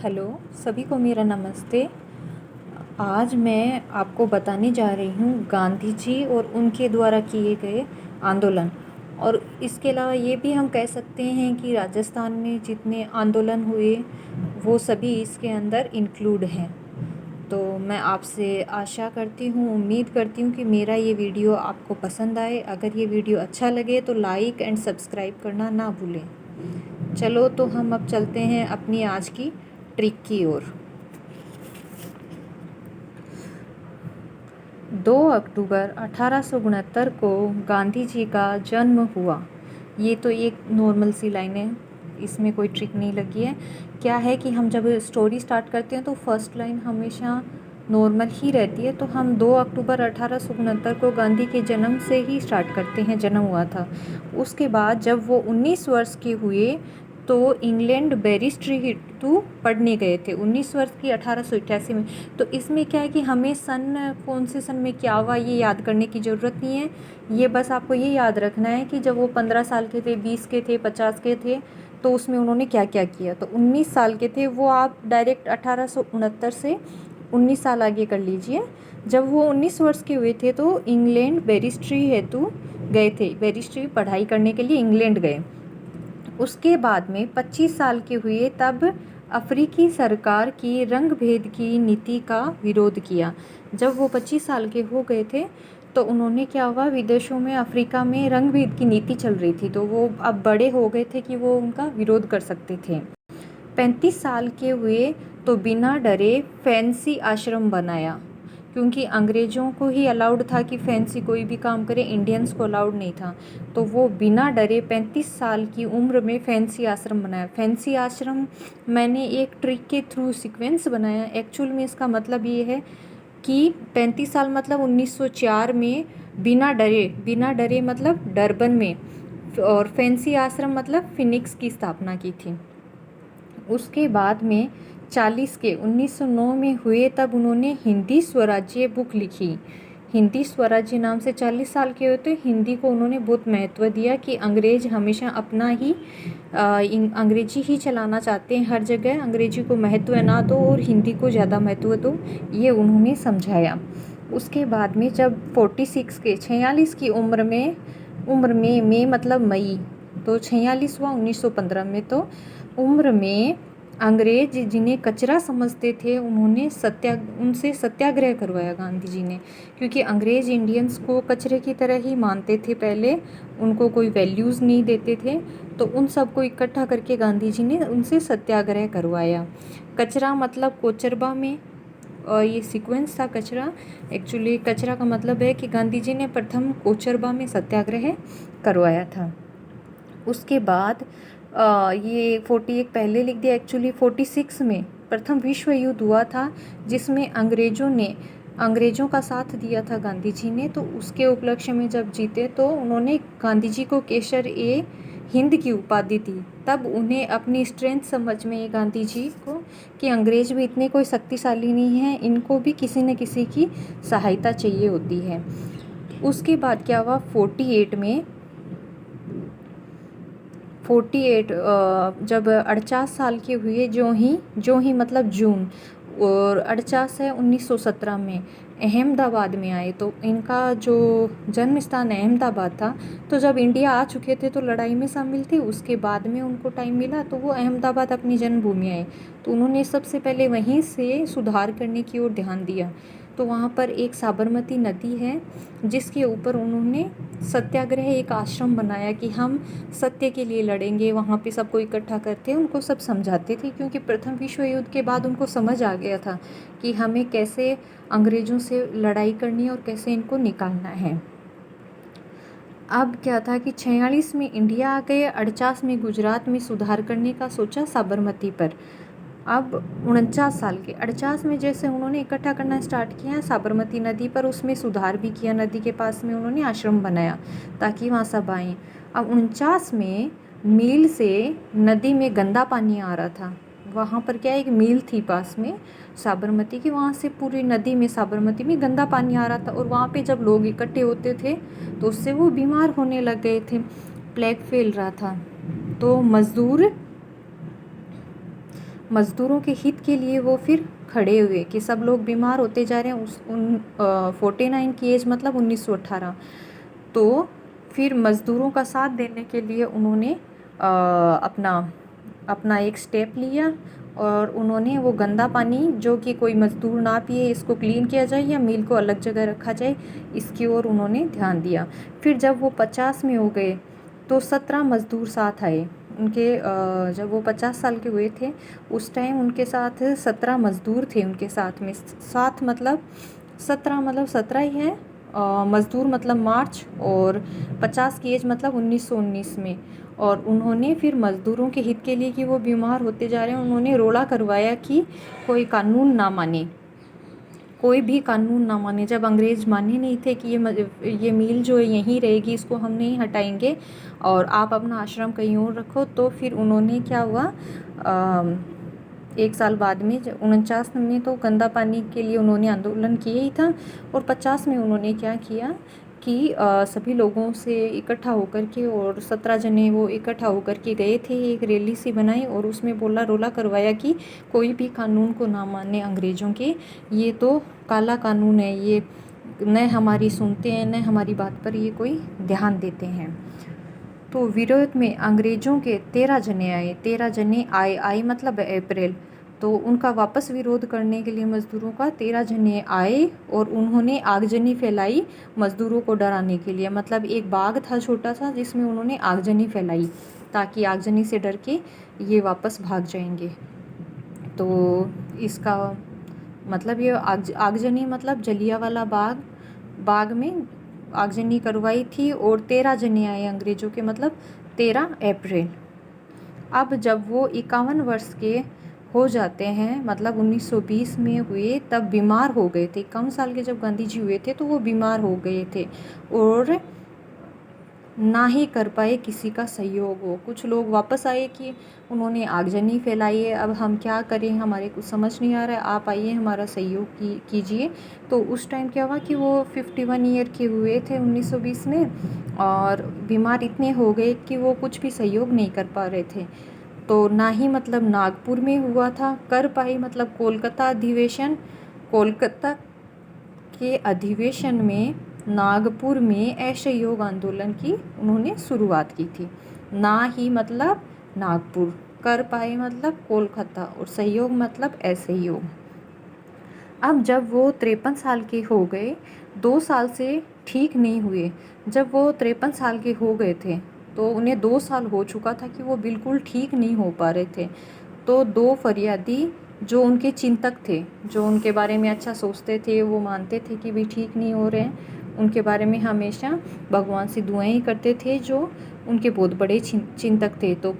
Hello, सभी को मेरा नमस्ते। आज मैं आपको बताने जा रही हूँ गांधी जी और उनके द्वारा किए गए आंदोलन। और इसके अलावा ये भी हम कह सकते हैं कि राजस्थान में जितने आंदोलन हुए वो सभी इसके अंदर इंक्लूड हैं। तो मैं आपसे आशा करती हूँ, उम्मीद करती हूँ कि मेरा ये वीडियो आपको पसंद आए। अगर ये वीडियो अच्छा लगे तो लाइक एंड सब्सक्राइब करना ना भूलें। चलो तो हम अब चलते हैं अपनी आज की ट्रिक की ओर। 2 अक्टूबर 1869 को गांधी जी का जन्म हुआ। ये तो एक नॉर्मल सी लाइन है, इसमें कोई ट्रिक नहीं लगी है। क्या है कि हम जब स्टोरी स्टार्ट करते हैं तो फर्स्ट लाइन हमेशा नॉर्मल ही रहती है। तो हम 2 अक्टूबर 1869 को गांधी के जन्म से ही स्टार्ट करते हैं, जन्म हुआ था। उसके बाद जब वो 19 वर्ष के हुए तो इंग्लैंड बैरिस्ट्री हेतु पढ़ने गए थे। 19 वर्ष की 1888 में। तो इसमें क्या है कि हमें सन कौन से सन में क्या हुआ ये याद करने की ज़रूरत नहीं है। ये बस आपको ये याद रखना है कि जब वो 15 साल के थे, 20 के थे, 50 के थे, तो उसमें उन्होंने क्या क्या किया। तो 19 साल के थे वो, आप डायरेक्ट 1869 से 19 साल आगे कर लीजिए। जब वो 19 वर्ष के हुए थे तो इंग्लैंड बैरिस्ट्री हेतु गए थे, बैरिस्ट्री पढ़ाई करने के लिए इंग्लैंड गए। उसके बाद में 25 साल के हुए तब अफ्रीकी सरकार की रंग भेद की नीति का विरोध किया। जब वो 25 साल के हो गए थे तो उन्होंने क्या हुआ, विदेशों में अफ्रीका में रंग भेद की नीति चल रही थी, तो वो अब बड़े हो गए थे कि वो उनका विरोध कर सकते थे। 35 साल के हुए तो बिना डरे फैंसी आश्रम बनाया, क्योंकि अंग्रेज़ों को ही अलाउड था कि फैंसी कोई भी काम करे, इंडियंस को अलाउड नहीं था। तो वो बिना डरे 35 साल की उम्र में फैंसी आश्रम बनाया। फैंसी आश्रम मैंने एक ट्रिक के थ्रू सीक्वेंस बनाया। एक्चुअल में इसका मतलब ये है कि 35 साल मतलब 1904 में बिना डरे मतलब डरबन में, और फैंसी आश्रम मतलब फिनिक्स की स्थापना की थी। उसके बाद में 40 के 1909 में हुए तब उन्होंने हिंदी स्वराज्य बुक लिखी। हिंदी स्वराज्य नाम से 40 साल के होते हिंदी को उन्होंने बहुत महत्व दिया कि अंग्रेज हमेशा अपना ही अंग्रेजी ही चलाना चाहते हैं, हर जगह अंग्रेजी को महत्व ना दो और हिंदी को ज़्यादा महत्व दो, ये उन्होंने समझाया। उसके बाद में जब 46 की उम्र में मतलब मई, तो 46 हुआ 1915 में। तो उम्र में अंग्रेज जिन्हें कचरा समझते थे उन्होंने उनसे सत्याग्रह करवाया गांधी जी ने, क्योंकि अंग्रेज इंडियंस को कचरे की तरह ही मानते थे पहले, उनको कोई वैल्यूज़ नहीं देते थे। तो उन सबको इकट्ठा करके गांधी जी ने उनसे सत्याग्रह करवाया। कचरा मतलब कोचरबा में, और ये सीक्वेंस था कचरा। एक्चुअली कचरा का मतलब है कि गांधी जी ने प्रथम कोचरबा में सत्याग्रह करवाया था। उसके बाद ये 41 पहले लिख दिया, एक्चुअली 46 में प्रथम विश्व युद्ध हुआ था, जिसमें अंग्रेज़ों का साथ दिया था गांधी जी ने। तो उसके उपलक्ष्य में जब जीते तो उन्होंने गांधी जी को केसर ए हिंद की उपाधि दी। तब उन्हें अपनी स्ट्रेंथ समझ में ये गांधी जी को कि अंग्रेज भी इतने कोई शक्तिशाली नहीं है, इनको भी किसी न किसी की सहायता चाहिए होती है। उसके बाद क्या हुआ, 48 जब 48 साल के हुए, जो ही मतलब जून, और 48 है 1917 में अहमदाबाद में आए। तो इनका जो जन्म स्थान अहमदाबाद था। तो जब इंडिया आ चुके थे तो लड़ाई में शामिल थे, उसके बाद में उनको टाइम मिला तो वो अहमदाबाद अपनी जन्मभूमि आए। तो उन्होंने सबसे पहले वहीं से सुधार करने की ओर ध्यान दिया। तो वहाँ पर एक साबरमती नदी है जिसके ऊपर उन्होंने सत्याग्रह एक आश्रम बनाया कि हम सत्य के लिए लड़ेंगे। वहाँ पे सबको इकट्ठा करते, उनको सब समझाते थे, क्योंकि प्रथम विश्व युद्ध के बाद उनको समझ आ गया था कि हमें कैसे अंग्रेज़ों से लड़ाई करनी है और कैसे इनको निकालना है। अब क्या था कि 46 में इंडिया आ गए, 48 में गुजरात में सुधार करने का सोचा साबरमती पर। अब 49 साल के 48 में जैसे उन्होंने इकट्ठा करना स्टार्ट किया साबरमती नदी पर, उसमें सुधार भी किया। नदी के पास में उन्होंने आश्रम बनाया ताकि वहाँ सब आएँ। अब 49 में मील से नदी में गंदा पानी आ रहा था। वहाँ पर क्या है, एक मील थी पास में साबरमती की, वहाँ से पूरी नदी में साबरमती में गंदा पानी आ रहा था। और वहाँ पे जब लोग इकट्ठे होते थे तो उससे वो बीमार होने लग गए थे, प्लेग फैल रहा था। तो मज़दूरों के हित के लिए वो फिर खड़े हुए कि सब लोग बीमार होते जा रहे हैं। 49 की एज मतलब 1918। तो फिर मज़दूरों का साथ देने के लिए उन्होंने अपना अपना एक स्टेप लिया और उन्होंने वो गंदा पानी जो कि कोई मज़दूर ना पिए, इसको क्लीन किया जाए या मिल को अलग जगह रखा जाए, इसकी ओर उन्होंने ध्यान दिया। फिर जब वो 50 में हो गए तो 17 मज़दूर साथ आए उनके। जब वो 50 साल के हुए थे उस टाइम उनके साथ 17 मज़दूर थे उनके साथ में। साथ मतलब 17 ही है मज़दूर मतलब मार्च, और 50 की एज मतलब 1919 में। और उन्होंने फिर मज़दूरों के हित के लिए कि वो बीमार होते जा रहे हैं, उन्होंने रोड़ा करवाया कि कोई कानून ना माने, कोई भी कानून ना माने। जब अंग्रेज़ माने नहीं थे कि ये मिल जो है यहीं रहेगी, इसको हम नहीं हटाएंगे और आप अपना आश्रम कहीं और रखो, तो फिर उन्होंने क्या हुआ, एक साल बाद में 49 में तो गंदा पानी के लिए उन्होंने आंदोलन किया ही था, और 50 में उन्होंने क्या किया कि सभी लोगों से इकट्ठा होकर के, और 17 जने वो इकट्ठा होकर के गए थे, एक रैली सी बनाई और उसमें रोला करवाया कि कोई भी कानून को ना माने अंग्रेज़ों के, ये तो काला कानून है, ये न हमारी सुनते हैं न हमारी बात पर ये कोई ध्यान देते हैं। तो विरोध में अंग्रेज़ों के 13 जने आए, 13 जने आए मतलब अप्रैल। तो उनका वापस विरोध करने के लिए मज़दूरों का 13 जने आए और उन्होंने आगजनी फैलाई मज़दूरों को डराने के लिए। मतलब एक बाग था छोटा सा जिसमें उन्होंने आगजनी फैलाई ताकि आगजनी से डर के ये वापस भाग जाएंगे। तो इसका मतलब ये आगजनी मतलब जलियांवाला बाग में आगजनी करवाई थी, और 13 जने आए अंग्रेज़ों के मतलब 13 अप्रैल। अब जब वो 51 वर्ष के हो जाते हैं मतलब 1920 में हुए, तब बीमार हो गए थे। कम साल के जब गांधी जी हुए थे तो वो बीमार हो गए थे और ना ही कर पाए किसी का सहयोग हो। कुछ लोग वापस आए कि उन्होंने आगजनी फैलाई है, अब हम क्या करें, हमारे कुछ समझ नहीं आ रहा है, आप आइए हमारा सहयोग कीजिए। तो उस टाइम क्या हुआ कि वो 51 ईयर के हुए थे 1920 में, और बीमार इतने हो गए कि वो कुछ भी सहयोग नहीं कर पा रहे थे। तो ना ही मतलब नागपुर में हुआ था कर पाए, मतलब कोलकाता के अधिवेशन में नागपुर में असहयोग आंदोलन की उन्होंने शुरुआत की थी। ना ही मतलब नागपुर, कर पाए मतलब कोलकाता, और सहयोग मतलब असहयोग। अब जब वो 53 साल के हो गए, 2 साल से ठीक नहीं हुए। जब वो 53 साल के हो गए थे तो उन्हें 2 साल हो चुका था कि वो बिल्कुल ठीक नहीं हो पा रहे थे। तो 2 फरियादी जो उनके चिंतक थे, जो उनके बारे में अच्छा सोचते थे, वो मानते थे कि भी ठीक नहीं हो रहे हैं, उनके बारे में हमेशा भगवान से दुआएं ही करते थे, जो उनके बहुत बड़े चिंतक थे। तो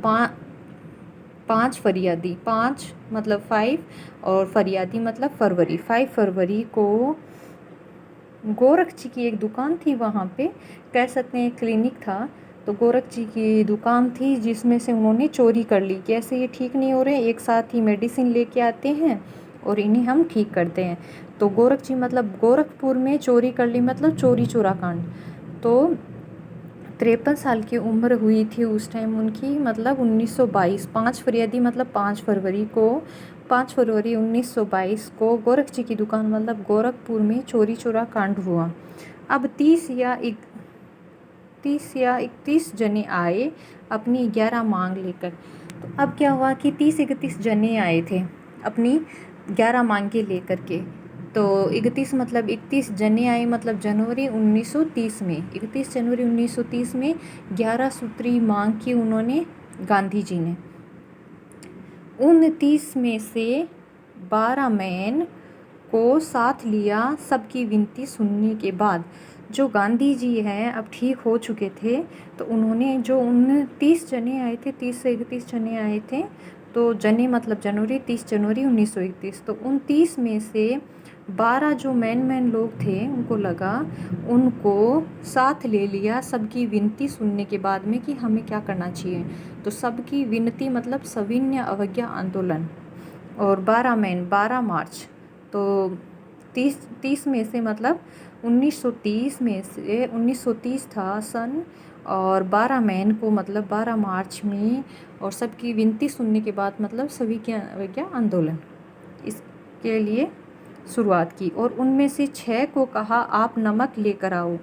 5 फरियादी, 5 मतलब 5, और फरियादी मतलब फरवरी। 5 फरवरी को गोरख जी की एक दुकान थी, वहाँ पे कह सकते हैं क्लिनिक था। तो गोरख जी की दुकान थी जिसमें से उन्होंने चोरी कर ली। कैसे ये ठीक नहीं हो रहे, एक साथ ही मेडिसिन लेके आते हैं और इन्हें हम ठीक करते हैं। तो गोरख जी मतलब गोरखपुर में चोरी कर ली, मतलब चोरी चोरा कांड। तो 53 साल की उम्र हुई थी उस टाइम उनकी, मतलब 1922। 5 फरवरी मतलब 5 फरवरी को, 5 फरवरी 1922 को गोरख जी की दुकान मतलब गोरखपुर में चोरी चोरा कांड हुआ। अब 30 या 31 जने आए अपनी 11 मांग लेकर। तो अब क्या हुआ कि 30-31 जने आए थे अपनी 11 मांगे लेकर के। तो 31 मतलब 31 जने आए मतलब जनवरी 1930 में, 31 जनवरी 1930 में 11 सूत्री मांग की उन्होंने गांधी जी ने। 29 में से 12 मैन को साथ लिया। सबकी विनती सुनने के बाद जो गांधी जी हैं अब ठीक हो चुके थे, तो उन्होंने जो 29 जने आए थे, 30 से 31 जने आए थे, तो जने मतलब जनवरी, 30 जनवरी 1931। तो 29 में से 12 जो मैन लोग थे उनको लगा, उनको साथ ले लिया सबकी विनती सुनने के बाद में कि हमें क्या करना चाहिए। तो सबकी विनती मतलब सविनय अवज्ञा आंदोलन, और 12 मैन 12 मार्च। तो 30 में से मतलब 1930 में से 1930 था सन, और 12 मई को मतलब 12 मार्च में, और सबकी विनती सुनने के बाद मतलब सभी क्या आंदोलन इसके लिए शुरुआत की। और उनमें से 6 को कहा आप नमक लेकर आओ,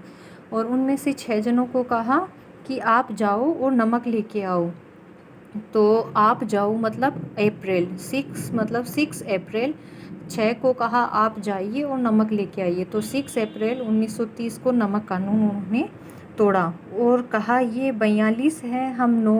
और उनमें से 6 जनों को कहा कि आप जाओ और नमक लेके आओ। तो आप जाओ मतलब अप्रैल 6 मतलब 6 अप्रैल, 6 को कहा आप जाइए और नमक लेके आइए। तो 6 अप्रैल 1930 को नमक कानून उन्होंने तोड़ा और कहा ये 42 है, हम 9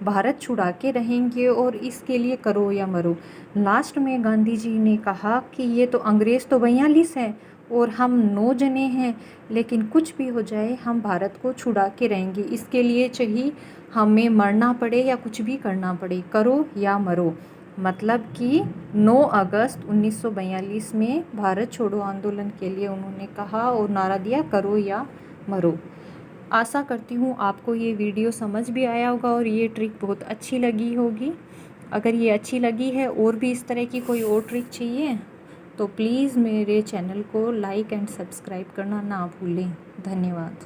भारत छुड़ा के रहेंगे और इसके लिए करो या मरो। लास्ट में गांधी जी ने कहा कि ये तो अंग्रेज़ तो 42 है और हम 9 जने हैं, लेकिन कुछ भी हो जाए हम भारत को छुड़ा के रहेंगे, इसके लिए चाहिए हमें मरना पड़े या कुछ भी करना पड़े, करो या मरो। मतलब कि 9 अगस्त 1942 में भारत छोड़ो आंदोलन के लिए उन्होंने कहा और नारा दिया, करो या मरो। आशा करती हूँ आपको ये वीडियो समझ भी आया होगा और ये ट्रिक बहुत अच्छी लगी होगी। अगर ये अच्छी लगी है और भी इस तरह की कोई और ट्रिक चाहिए तो प्लीज़ मेरे चैनल को लाइक एंड सब्सक्राइब करना ना भूलें। धन्यवाद।